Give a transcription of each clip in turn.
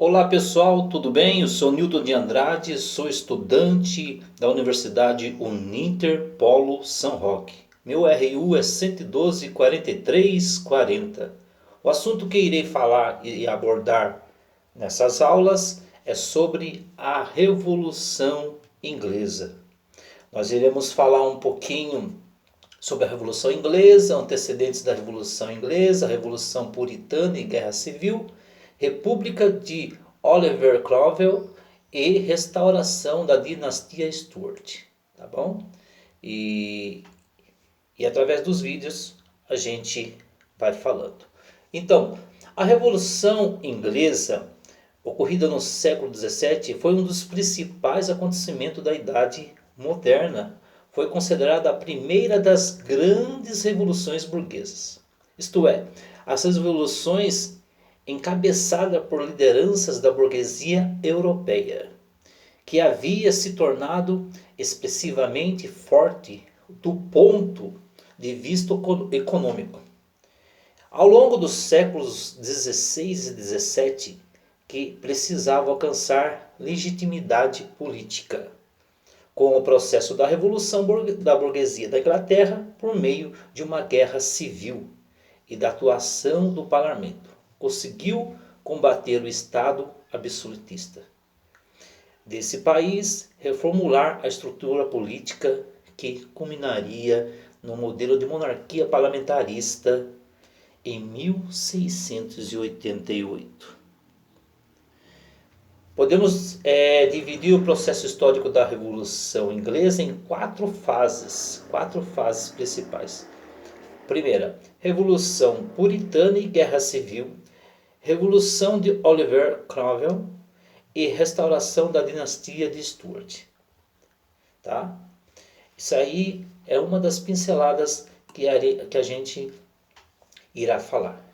Olá pessoal, tudo bem? Eu sou Nilton de Andrade, sou estudante da Universidade Uninter Polo São Roque. Meu RU é 112 43 40. O assunto que irei falar e abordar nessas aulas é sobre a Revolução Inglesa. Nós iremos falar um pouquinho sobre a Revolução Inglesa, antecedentes da Revolução Inglesa, a Revolução Puritana e Guerra Civil, República de Oliver Cromwell e restauração da dinastia Stuart, tá bom? E, e através dos vídeos a gente vai falando. Então, a Revolução Inglesa, ocorrida no século XVII, foi um dos principais acontecimentos da Idade Moderna. Foi considerada a primeira das grandes revoluções burguesas. Isto é, as revoluções encabeçadas por lideranças da burguesia europeia, que havia se tornado expressivamente forte do ponto de vista econômico. Ao longo dos séculos XVI e XVII, que precisava alcançar legitimidade política, com o processo da Revolução da Burguesia da Inglaterra por meio de uma guerra civil e da atuação do parlamento. Conseguiu combater o Estado absolutista desse país, reformular a estrutura política que culminaria no modelo de monarquia parlamentarista em 1688. Podemos dividir o processo histórico da Revolução Inglesa em quatro fases principais. Primeira, Revolução Puritana e Guerra Civil, Revolução de Oliver Cromwell e restauração da dinastia de Stuart. Tá? Isso aí é uma das pinceladas que a gente irá falar.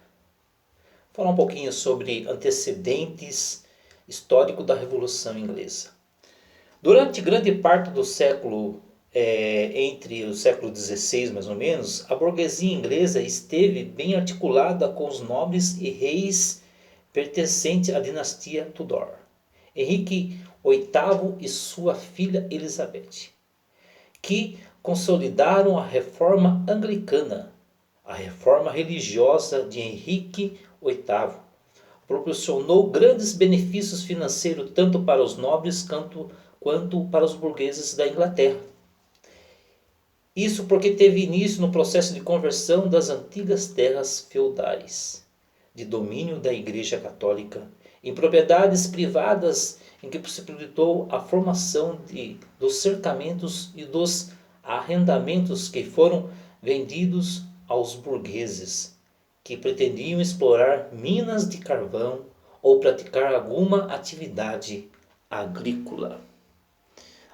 Falar um pouquinho sobre antecedentes histórico da Revolução Inglesa. Durante grande parte do século, entre o século XVI mais ou menos, a burguesia inglesa esteve bem articulada com os nobres e reis pertencentes à dinastia Tudor, Henrique VIII e sua filha Elizabeth, que consolidaram a reforma anglicana, a reforma religiosa de Henrique VIII. Proporcionou grandes benefícios financeiros tanto para os nobres quanto para os burgueses da Inglaterra. Isso porque teve início no processo de conversão das antigas terras feudais, de domínio da Igreja Católica, em propriedades privadas, em que possibilitou a formação dos cercamentos e dos arrendamentos que foram vendidos aos burgueses, que pretendiam explorar minas de carvão ou praticar alguma atividade agrícola.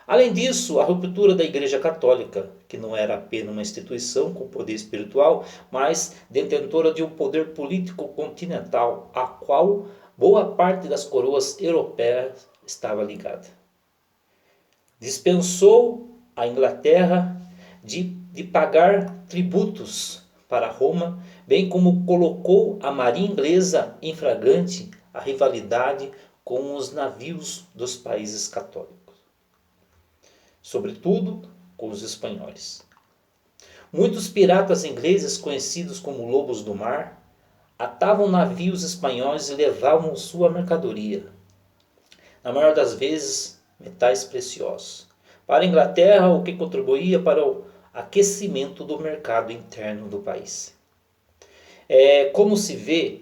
Além disso, a ruptura da Igreja Católica, que não era apenas uma instituição com poder espiritual, mas detentora de um poder político continental, a qual boa parte das coroas europeias estava ligada. Dispensou a Inglaterra de pagar tributos para Roma, bem como colocou a marinha inglesa em flagrante a rivalidade com os navios dos países católicos, sobretudo com os espanhóis. Muitos piratas ingleses, conhecidos como lobos do mar, atavam navios espanhóis e levavam sua mercadoria, na maior das vezes metais preciosos, para a Inglaterra, o que contribuía para o aquecimento do mercado interno do país. Como se vê,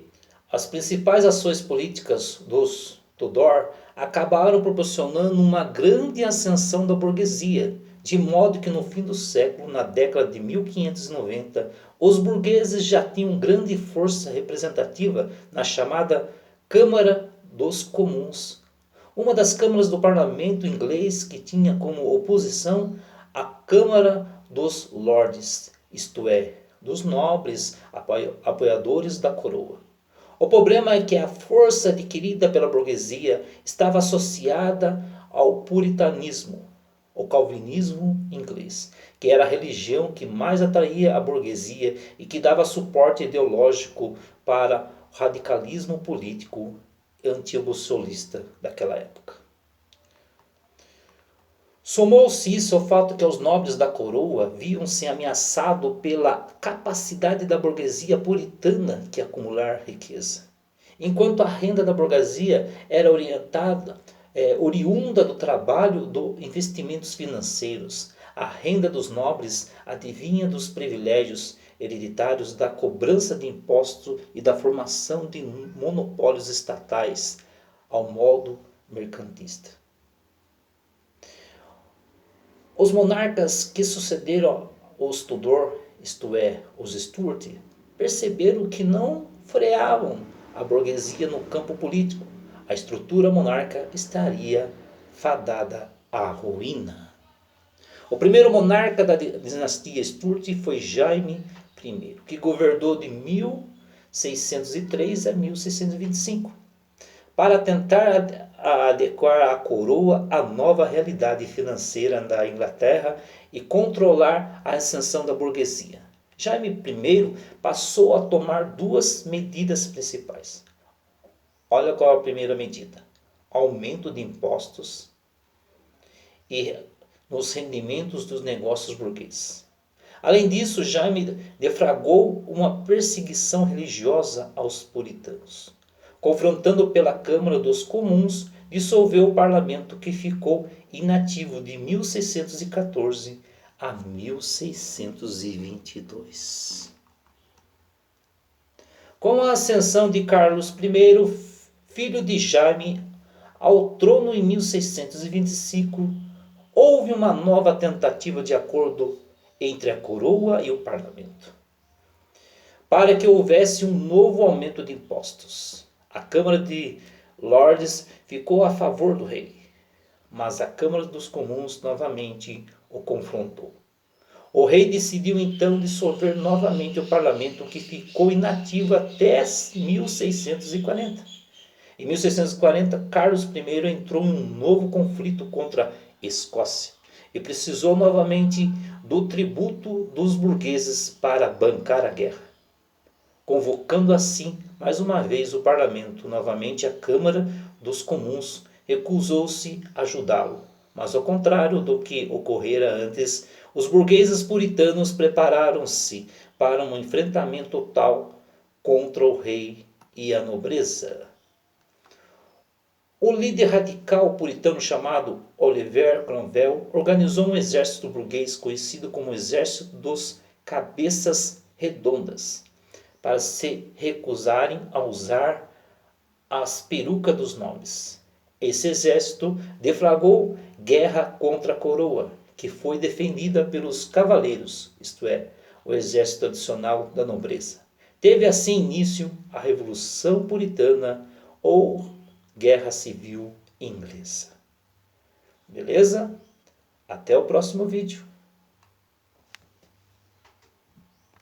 as principais ações políticas dos Tudor acabaram proporcionando uma grande ascensão da burguesia, de modo que no fim do século, na década de 1590, os burgueses já tinham grande força representativa na chamada Câmara dos Comuns, uma das câmaras do parlamento inglês que tinha como oposição a Câmara dos Lordes, isto é, dos nobres apoiadores da coroa. O problema é que a força adquirida pela burguesia estava associada ao puritanismo, o calvinismo inglês, que era a religião que mais atraía a burguesia e que dava suporte ideológico para o radicalismo político anti-abolicionista daquela época. Somou-se isso ao fato que os nobres da coroa viam-se ameaçados pela capacidade da burguesia puritana de acumular riqueza. Enquanto a renda da burguesia era oriunda do trabalho de investimentos financeiros, a renda dos nobres advinha dos privilégios hereditários da cobrança de impostos e da formação de monopólios estatais ao modo mercantista. Os monarcas que sucederam os Tudor, isto é, os Stuart, perceberam que não freavam a burguesia no campo político. A estrutura monarca estaria fadada à ruína. O primeiro monarca da dinastia Stuart foi Jaime I, que governou de 1603 a 1625, para tentar adequar a coroa à nova realidade financeira da Inglaterra e controlar a ascensão da burguesia. Jaime I passou a tomar duas medidas principais. Olha qual é a primeira medida: aumento de impostos e nos rendimentos dos negócios burgueses. Além disso, Jaime deflagrou uma perseguição religiosa aos puritanos. Confrontando pela Câmara dos Comuns, dissolveu o parlamento, que ficou inativo de 1614 a 1622. Com a ascensão de Carlos I, filho de Jaime, ao trono em 1625, houve uma nova tentativa de acordo entre a coroa e o parlamento, para que houvesse um novo aumento de impostos. A Câmara de Lordes ficou a favor do rei, mas a Câmara dos Comuns novamente o confrontou. O rei decidiu então dissolver novamente o parlamento, que ficou inativo até 1640. Em 1640, Carlos I entrou em um novo conflito contra a Escócia e precisou novamente do tributo dos burgueses para bancar a guerra, convocando assim mais uma vez o parlamento. Novamente a Câmara dos Comuns recusou-se a ajudá-lo, mas ao contrário do que ocorrera antes, os burgueses puritanos prepararam-se para um enfrentamento total contra o rei e a nobreza. O líder radical puritano chamado Oliver Cromwell organizou um exército burguês conhecido como Exército dos Cabeças Redondas, para se recusarem a usar as perucas dos nobres. Esse exército deflagrou guerra contra a coroa, que foi defendida pelos cavaleiros, isto é, o exército tradicional da nobreza. Teve assim início a Revolução Puritana ou Guerra Civil Inglesa. Beleza? Até o próximo vídeo.